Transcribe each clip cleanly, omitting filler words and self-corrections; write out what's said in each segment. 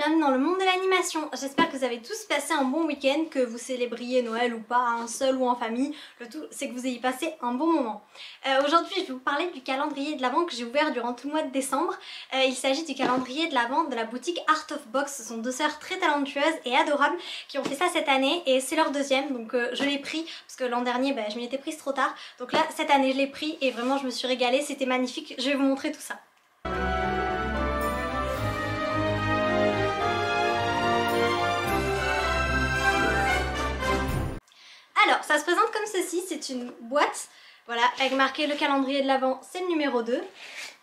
bienvenue dans le monde de l'animation. J'espère que vous avez tous passé un bon week-end, que vous célébriez Noël ou pas, hein, seul ou en famille. Le tout c'est que vous ayez passé un bon moment. Aujourd'hui je vais vous parler du calendrier de l'Avent que j'ai ouvert durant tout le mois de décembre. Il s'agit du calendrier de l'Avent de la boutique Art of Box. Ce sont deux sœurs très talentueuses et adorables qui ont fait ça cette année et c'est leur deuxième, donc je l'ai pris parce que l'an dernier je m'y étais prise trop tard. Donc là cette année je l'ai pris et vraiment je me suis régalée, c'était magnifique. Je vais vous montrer tout ça. Alors, ça se présente comme ceci, c'est une boîte, voilà, avec marqué le calendrier de l'Avent, c'est le numéro 2,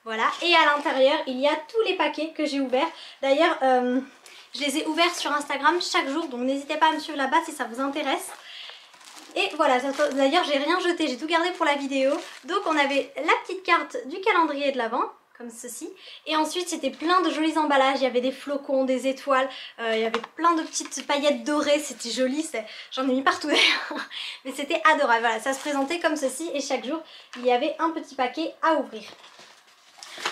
voilà, et à l'intérieur, il y a tous les paquets que j'ai ouverts. D'ailleurs, je les ai ouverts sur Instagram chaque jour, donc n'hésitez pas à me suivre là-bas si ça vous intéresse. Et voilà, d'ailleurs, j'ai rien jeté, j'ai tout gardé pour la vidéo. Donc, on avait la petite carte du calendrier de l'Avent, comme ceci, et ensuite c'était plein de jolis emballages, il y avait des flocons, des étoiles, il y avait plein de petites paillettes dorées, c'était joli, j'en ai mis partout d'ailleurs, mais c'était adorable. Voilà, ça se présentait comme ceci et chaque jour il y avait un petit paquet à ouvrir.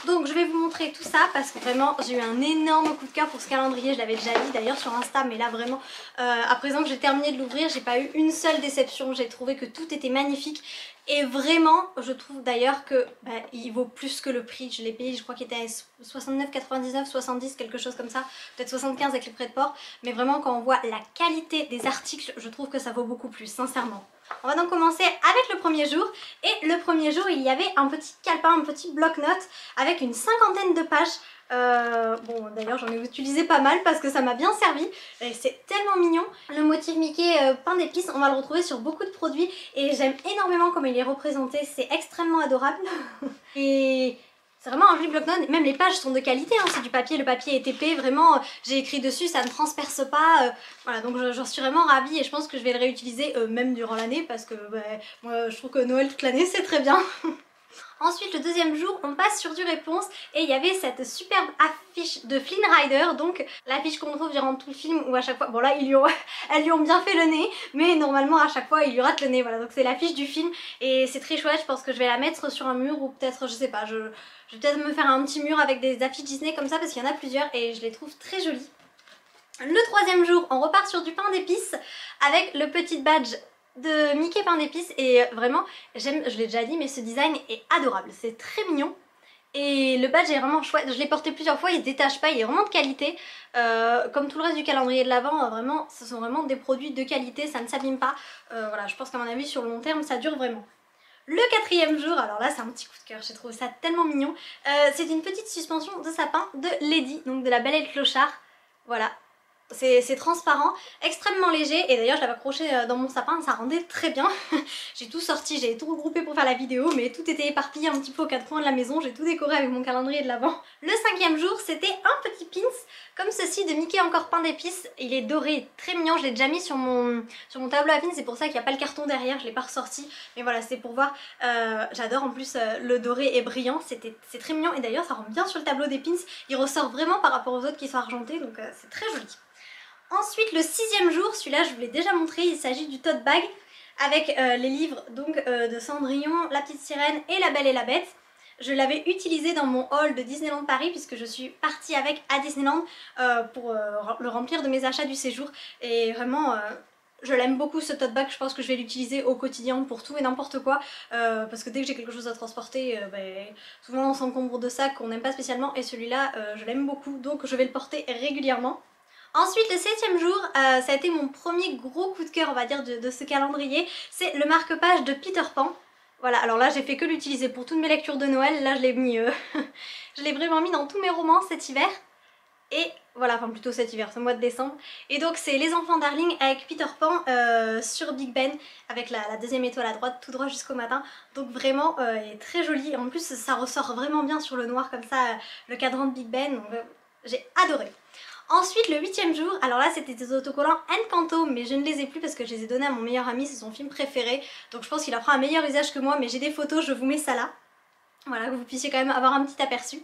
Donc je vais vous montrer tout ça parce que vraiment j'ai eu un énorme coup de cœur pour ce calendrier, je l'avais déjà dit d'ailleurs sur Insta, mais là vraiment à présent que j'ai terminé de l'ouvrir, j'ai pas eu une seule déception, j'ai trouvé que tout était magnifique et vraiment je trouve d'ailleurs que il vaut plus que le prix. Je l'ai payé, je crois qu'il était à 69,99, 70, quelque chose comme ça, peut-être 75 avec les frais de port, mais vraiment quand on voit la qualité des articles, je trouve que ça vaut beaucoup plus, sincèrement. On va donc commencer avec le premier jour, et le premier jour il y avait un petit calepin, un petit bloc-notes avec une cinquantaine de pages. Bon d'ailleurs j'en ai utilisé pas mal parce que ça m'a bien servi, c'est tellement mignon. Le motif Mickey pain d'épices, on va le retrouver sur beaucoup de produits et j'aime énormément comment il est représenté, c'est extrêmement adorable. Et c'est vraiment un joli bloc-notes, même les pages sont de qualité, hein, c'est du papier, le papier est épais, vraiment j'ai écrit dessus, ça ne transperce pas, voilà, donc j'en suis vraiment ravie et je pense que je vais le réutiliser même durant l'année parce que moi je trouve que Noël toute l'année c'est très bien. Ensuite le deuxième jour on passe sur du réponse et il y avait cette superbe affiche de Flynn Rider, donc l'affiche qu'on trouve durant tout le film où à chaque fois, bon là elles lui ont bien fait le nez, mais normalement à chaque fois il lui rate le nez, voilà, donc c'est l'affiche du film et c'est très chouette. Je pense que je vais la mettre sur un mur ou peut-être, je sais pas, je vais peut-être me faire un petit mur avec des affiches Disney comme ça parce qu'il y en a plusieurs et je les trouve très jolies. Le troisième jour on repart sur du pain d'épices avec le petit badge de Mickey pain d'épices et vraiment j'aime, je l'ai déjà dit, mais ce design est adorable, c'est très mignon et le badge est vraiment chouette. Je l'ai porté plusieurs fois, il se détache pas, il est vraiment de qualité, comme tout le reste du calendrier de l'Avent, vraiment ce sont vraiment des produits de qualité, ça ne s'abîme pas, voilà, je pense qu'à mon avis sur le long terme ça dure vraiment. Le quatrième jour, alors là c'est un petit coup de cœur, j'ai trouvé ça tellement mignon, c'est une petite suspension de sapin de Lady, donc de la Belle et le Clochard, voilà. C'est transparent, extrêmement léger et d'ailleurs je l'avais accroché dans mon sapin, ça rendait très bien. J'ai tout sorti, j'ai tout regroupé pour faire la vidéo mais tout était éparpillé un petit peu aux quatre coins de la maison, j'ai tout décoré avec mon calendrier de l'Avent. Le cinquième jour c'était un petit pins comme ceci de Mickey encore pain d'épices, il est doré, très mignon, je l'ai déjà mis sur mon tableau à pins, c'est pour ça qu'il n'y a pas le carton derrière, je l'ai pas ressorti, mais voilà c'est pour voir, j'adore en plus le doré est brillant, c'est très mignon et d'ailleurs ça rend bien sur le tableau des pins, il ressort vraiment par rapport aux autres qui sont argentés donc c'est très joli. Ensuite le sixième jour, celui-là je vous l'ai déjà montré, il s'agit du tote bag avec les livres donc de Cendrillon, La Petite Sirène et La Belle et la Bête. Je l'avais utilisé dans mon haul de Disneyland Paris puisque je suis partie avec à Disneyland pour le remplir de mes achats du séjour et vraiment je l'aime beaucoup ce tote bag, je pense que je vais l'utiliser au quotidien pour tout et n'importe quoi parce que dès que j'ai quelque chose à transporter, souvent on s'encombre de sacs qu'on n'aime pas spécialement et celui-là je l'aime beaucoup donc je vais le porter régulièrement. Ensuite le septième jour, ça a été mon premier gros coup de cœur on va dire de ce calendrier, c'est le marque-page de Peter Pan. Voilà, alors là j'ai fait que l'utiliser pour toutes mes lectures de Noël, là je l'ai mis, je l'ai vraiment mis dans tous mes romans cet hiver. Et voilà, enfin plutôt cet hiver, ce mois de décembre. Et donc c'est Les Enfants Darling avec Peter Pan sur Big Ben avec la deuxième étoile à droite, tout droit jusqu'au matin. Donc vraiment, il est très joli. En plus ça ressort vraiment bien sur le noir comme ça, le cadran de Big Ben, donc j'ai adoré. Ensuite le huitième jour, alors là c'était des autocollants Encanto mais je ne les ai plus parce que je les ai donnés à mon meilleur ami, c'est son film préféré. Donc je pense qu'il en fera un meilleur usage que moi mais j'ai des photos, je vous mets ça là. Voilà, que vous puissiez quand même avoir un petit aperçu.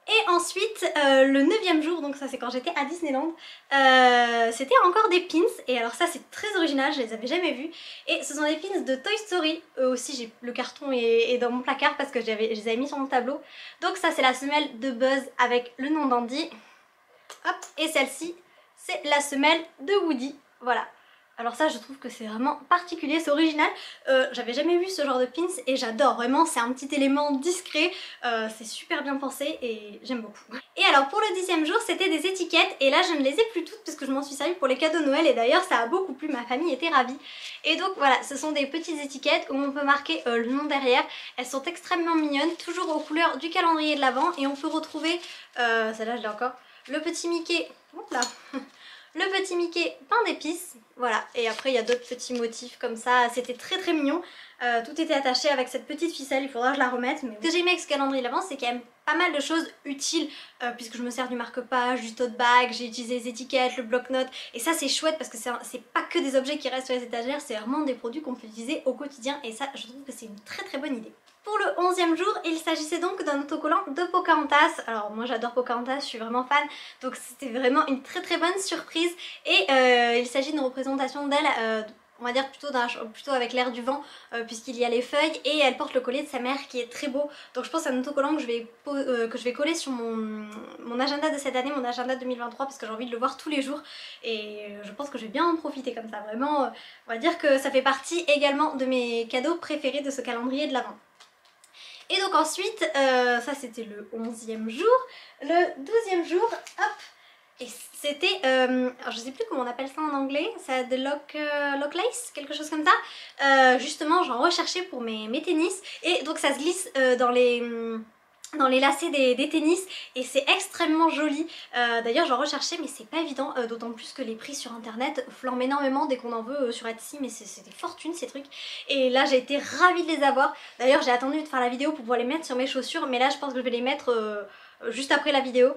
Et ensuite le neuvième jour, donc ça c'est quand j'étais à Disneyland, c'était encore des pins et alors ça c'est très original, je les avais jamais vus et ce sont des pins de Toy Story, eux aussi le carton est dans mon placard parce que je les avais mis sur mon tableau. Donc ça c'est la semelle de Buzz avec le nom d'Andy. Hop, et celle-ci, c'est la semelle de Woody. Voilà. Alors ça, je trouve que c'est vraiment particulier, c'est original. J'avais jamais vu ce genre de pins et j'adore, vraiment, c'est un petit élément discret. C'est super bien pensé et j'aime beaucoup. Et alors pour le 10e jour, c'était des étiquettes et là je ne les ai plus toutes parce que je m'en suis servie pour les cadeaux de Noël et d'ailleurs ça a beaucoup plu, ma famille était ravie. Et donc voilà, ce sont des petites étiquettes où on peut marquer le nom derrière. Elles sont extrêmement mignonnes, toujours aux couleurs du calendrier de l'Avent et on peut retrouver, celle-là je l'ai encore, le petit Mickey, hop là, le petit Mickey pain d'épices, voilà, et après il y a d'autres petits motifs comme ça, c'était très mignon. Tout était attaché avec cette petite ficelle, il faudra que je la remette. Mais ce que j'ai aimé avec ce calendrier de l'Avent, c'est qu'il y a pas mal de choses utiles, puisque je me sers du marque-page, du tote bag, j'ai utilisé les étiquettes, le bloc-notes, et ça c'est chouette parce que c'est pas que des objets qui restent sur les étagères, c'est vraiment des produits qu'on peut utiliser au quotidien, et ça je trouve que c'est une très bonne idée. Pour le 11e jour, il s'agissait donc d'un autocollant de Pocahontas. Alors moi j'adore Pocahontas, je suis vraiment fan, donc c'était vraiment une très bonne surprise. Et il s'agit d'une représentation d'elle, on va dire plutôt avec l'air du vent, puisqu'il y a les feuilles et elle porte le collier de sa mère qui est très beau. Donc je pense à un autocollant que je vais coller sur mon agenda de cette année, mon agenda 2023, parce que j'ai envie de le voir tous les jours et je pense que je vais bien en profiter comme ça. Vraiment, on va dire que ça fait partie également de mes cadeaux préférés de ce calendrier de l'Avent. Et donc ensuite, ça c'était le 11e jour, le 12e jour, hop, et c'était, alors je sais plus comment on appelle ça en anglais, c'est de lock lace, quelque chose comme ça. Justement j'en recherchais pour mes tennis, et donc ça se glisse dans les lacets des tennis et c'est extrêmement joli. D'ailleurs j'en recherchais mais c'est pas évident, d'autant plus que les prix sur internet flambent énormément dès qu'on en veut sur Etsy, mais c'est des fortunes ces trucs. Et là j'ai été ravie de les avoir. D'ailleurs j'ai attendu de faire la vidéo pour pouvoir les mettre sur mes chaussures, mais là je pense que je vais les mettre juste après la vidéo.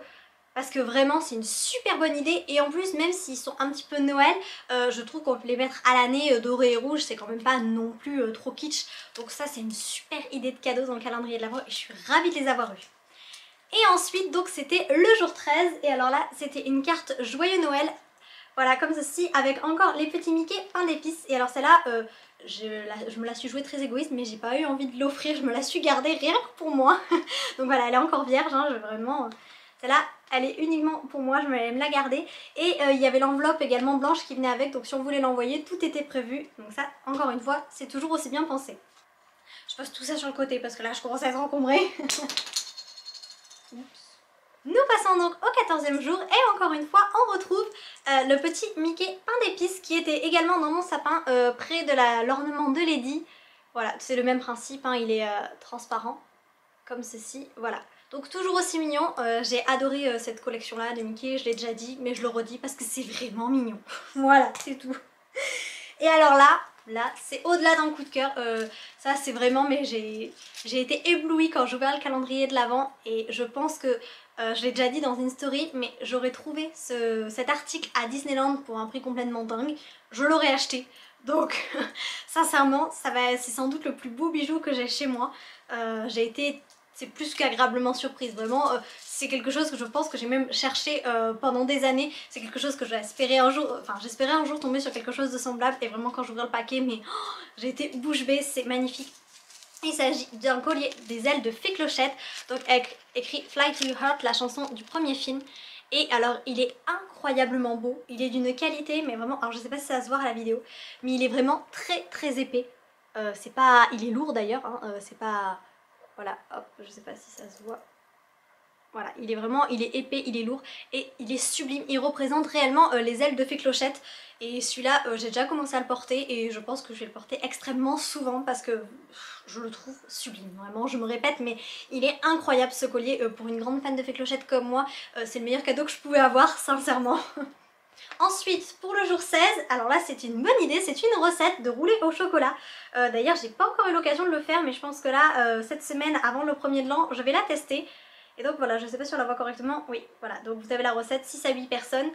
Parce que vraiment c'est une super bonne idée et en plus même s'ils sont un petit peu Noël, je trouve qu'on peut les mettre à l'année doré et rouge, c'est quand même pas non plus trop kitsch. Donc ça c'est une super idée de cadeau dans le calendrier de l'Avent et je suis ravie de les avoir eus. Et ensuite donc c'était le jour 13 et alors là c'était une carte Joyeux Noël. Voilà comme ceci avec encore les petits Mickey pain d'épices. Et alors celle-là je me la suis jouée très égoïste mais j'ai pas eu envie de l'offrir, je me la suis gardée rien que pour moi. Donc voilà elle est encore vierge, hein, vraiment... Celle-là, elle est uniquement pour moi, je vais me la garder. Et il y avait l'enveloppe également blanche qui venait avec, donc si on voulait l'envoyer, tout était prévu. Donc ça, encore une fois, c'est toujours aussi bien pensé. Je pose tout ça sur le côté parce que là, je commence à être encombrée. Nous passons donc au 14e jour et encore une fois, on retrouve le petit Mickey pain d'épices qui était également dans mon sapin près de l'ornement de Lady. Voilà, c'est le même principe, hein, il est transparent, comme ceci, voilà. Donc toujours aussi mignon, j'ai adoré cette collection là de Mickey, je l'ai déjà dit mais je le redis parce que c'est vraiment mignon. Voilà, c'est tout. Et alors là c'est au-delà d'un coup de cœur, ça c'est vraiment, mais j'ai été éblouie quand j'ai ouvert le calendrier de l'Avent et je pense que, je l'ai déjà dit dans une story, mais j'aurais trouvé cet article à Disneyland pour un prix complètement dingue, je l'aurais acheté. Donc sincèrement c'est sans doute le plus beau bijou que j'ai chez moi. J'ai été... C'est plus qu'agréablement surprise, vraiment c'est quelque chose que je pense que j'ai même cherché pendant des années, c'est quelque chose que j'espérais un jour, j'espérais un jour tomber sur quelque chose de semblable et vraiment quand j'ouvrais le paquet, mais j'ai été bouche bée, c'est magnifique. Il s'agit d'un collier des ailes de fée Clochette, donc avec écrit Fly to Your Heart, la chanson du premier film. Et alors il est incroyablement beau, il est d'une qualité, mais vraiment, alors je sais pas si ça va se voir à la vidéo, mais il est vraiment très épais. C'est pas, il est lourd d'ailleurs, hein, c'est pas... Voilà, hop, je sais pas si ça se voit. Voilà, il est épais, il est lourd et il est sublime. Il représente réellement les ailes de fée Clochette. Et celui-là, j'ai déjà commencé à le porter et je pense que je vais le porter extrêmement souvent parce que je le trouve sublime. Vraiment, je me répète, mais il est incroyable ce collier. Pour une grande fan de fée Clochette comme moi, c'est le meilleur cadeau que je pouvais avoir, sincèrement. Ensuite, pour le jour 16, alors là c'est une bonne idée, c'est une recette de roulé au chocolat. D'ailleurs j'ai pas encore eu l'occasion de le faire, mais je pense que là, cette semaine avant le 1er de l'an, je vais la tester. Et donc voilà, je sais pas si on la voit correctement, oui, voilà, donc vous avez la recette 6 à 8 personnes.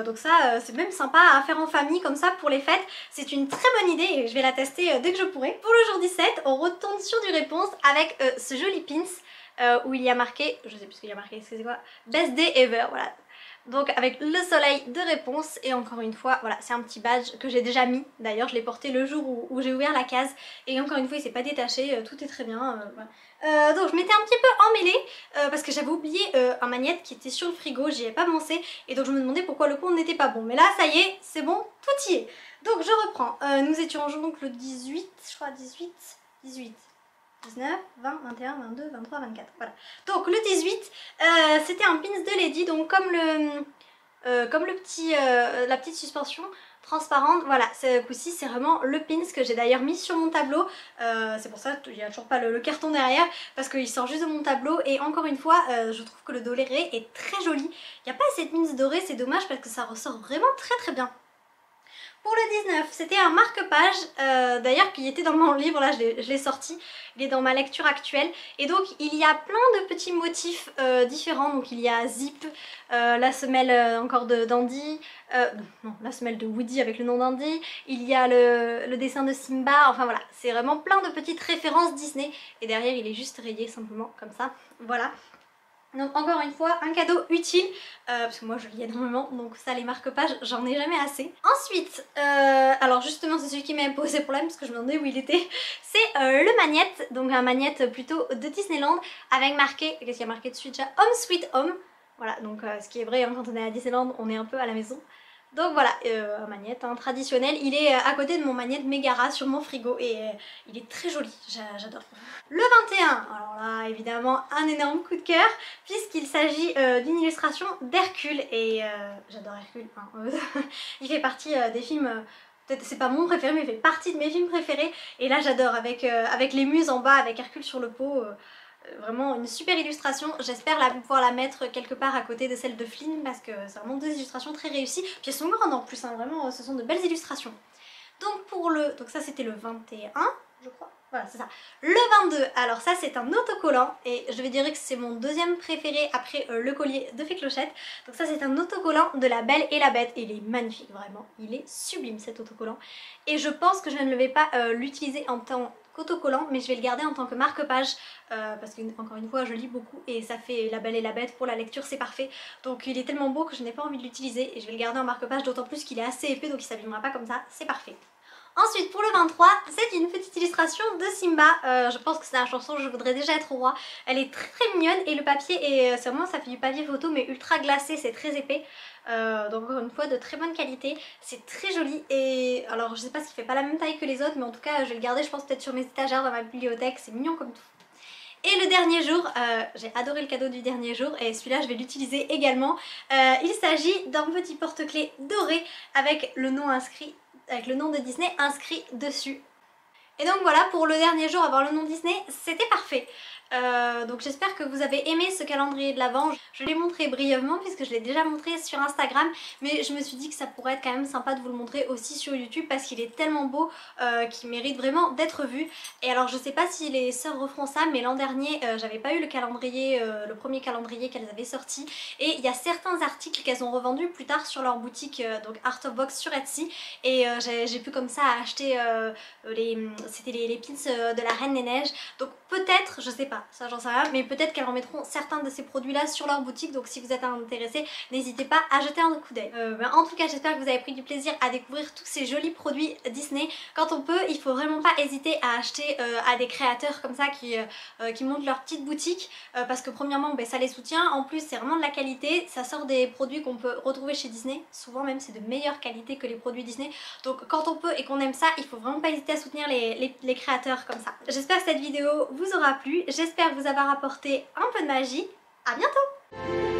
Donc ça, c'est même sympa à faire en famille comme ça pour les fêtes. C'est une très bonne idée et je vais la tester dès que je pourrai. Pour le jour 17, on retourne sur du réponse avec ce joli pins où il y a marqué, je sais plus ce qu'il y a marqué, c'est quoi, Best Day Ever, voilà. donc avec le soleil de réponse. Et encore une fois voilà, c'est un petit badge que j'ai déjà mis, d'ailleurs je l'ai porté le jour où j'ai ouvert la case et encore une fois il s'est pas détaché, tout est très bien, voilà. Donc je m'étais un petit peu emmêlée parce que j'avais oublié un magnète qui était sur le frigo, j'y ai pas pensé et donc je me demandais pourquoi le compte n'était pas bon, mais là ça y est, c'est bon, tout y est. Donc je reprends, nous étions en jour donc le 18, je crois 18, 19, 20, 21, 22, 23, 24, voilà. Donc le 18, c'était un pins de Lady, donc comme le petit, la petite suspension transparente, voilà, ce coup-ci c'est vraiment le pins que j'ai d'ailleurs mis sur mon tableau, c'est pour ça qu'il n'y a toujours pas le carton derrière, parce qu'il sort juste de mon tableau et encore une fois, je trouve que le doré est très joli. Il n'y a pas assez de pins dorés, c'est dommage parce que ça ressort vraiment très bien. Pour le 19, c'était un marque-page, d'ailleurs qui était dans mon livre, là je l'ai sorti, il est dans ma lecture actuelle. Et donc il y a plein de petits motifs différents, donc il y a Zip, la semelle encore d'Andy, non, la semelle de Woody avec le nom d'Andy, il y a le dessin de Simba, enfin voilà, c'est vraiment plein de petites références Disney. Et derrière il est juste rayé simplement comme ça, voilà. Donc encore une fois, un cadeau utile, parce que moi je lis énormément, donc ça les marque-pages, j'en ai jamais assez. Ensuite, alors justement c'est celui qui m'a posé problème, parce que je me demandais où il était, c'est le magnète, donc un magnète plutôt de Disneyland, avec marqué, qu'est-ce qu'il y a marqué dessus déjà, Home Sweet Home, voilà, donc ce qui est vrai, hein, quand on est à Disneyland, on est un peu à la maison. Donc voilà, un magnète traditionnel, il est à côté de mon magnète Megara sur mon frigo et il est très joli, j'adore. Le 21, alors là évidemment un énorme coup de cœur puisqu'il s'agit d'une illustration d'Hercule et j'adore Hercule, hein. Il fait partie des films, peut-être c'est pas mon préféré mais il fait partie de mes films préférés et là j'adore avec les muses en bas avec Hercule sur le pot. Vraiment une super illustration, j'espère pouvoir la mettre quelque part à côté de celle de Flynn parce que c'est vraiment deux illustrations très réussies. Puis elles sont grandes en plus, hein, vraiment ce sont de belles illustrations. Donc ça c'était le 21 je crois, voilà c'est ça. Le 22, alors ça c'est un autocollant et je vais dire que c'est mon deuxième préféré après le collier de Fée Clochette. Donc ça c'est un autocollant de La Belle et la Bête et il est magnifique vraiment, il est sublime cet autocollant. Et je pense que je ne vais pas l'utiliser en tant qu'autocollant mais je vais le garder en tant que marque-page parce que encore une fois je lis beaucoup et ça fait La Belle et la Bête pour la lecture, c'est parfait. Donc il est tellement beau que je n'ai pas envie de l'utiliser et je vais le garder en marque-page, d'autant plus qu'il est assez épais donc il s'abîmera pas comme ça, c'est parfait. Ensuite pour le 23, c'est une petite illustration de Simba, je pense que c'est la chanson Je voudrais déjà être roi. Elle est très mignonne et le papier est, c'est vraiment, ça fait du papier photo mais ultra glacé, c'est très épais. Donc encore une fois de très bonne qualité, c'est très joli et alors je sais pas s'il fait pas la même taille que les autres mais en tout cas je vais le garder je pense peut-être sur mes étagères dans ma bibliothèque, c'est mignon comme tout. Et le dernier jour, j'ai adoré le cadeau du dernier jour et celui-là je vais l'utiliser également. Il s'agit d'un petit porte-clés doré avec le nom inscrit, avec le nom de Disney inscrit dessus. Et donc voilà, pour le dernier jour avoir le nom Disney, c'était parfait. Donc j'espère que vous avez aimé ce calendrier de l'Avent. Je l'ai montré brièvement puisque je l'ai déjà montré sur Instagram, mais je me suis dit que ça pourrait être quand même sympa de vous le montrer aussi sur YouTube parce qu'il est tellement beau qu'il mérite vraiment d'être vu. Et alors je sais pas si les sœurs referont ça, mais l'an dernier j'avais pas eu le calendrier, le premier calendrier qu'elles avaient sorti, et il y a certains articles qu'elles ont revendus plus tard sur leur boutique, donc Art of Box sur Etsy, et j'ai pu comme ça acheter c'était les pins de la Reine des Neiges, donc peut-être, je sais pas, ça j'en sais rien, mais peut-être qu'elles remettront certains de ces produits là sur leur boutique, donc si vous êtes intéressé n'hésitez pas à jeter un coup d'œil. En tout cas j'espère que vous avez pris du plaisir à découvrir tous ces jolis produits Disney. Quand on peut, il faut vraiment pas hésiter à acheter à des créateurs comme ça qui montent leur petite boutique, parce que premièrement ça les soutient, en plus c'est vraiment de la qualité, ça sort des produits qu'on peut retrouver chez Disney, souvent même c'est de meilleure qualité que les produits Disney, donc quand on peut et qu'on aime ça, il faut vraiment pas hésiter à soutenir les créateurs comme ça. J'espère que cette vidéo vous aura plu, j'espère vous avoir apporté un peu de magie, à bientôt!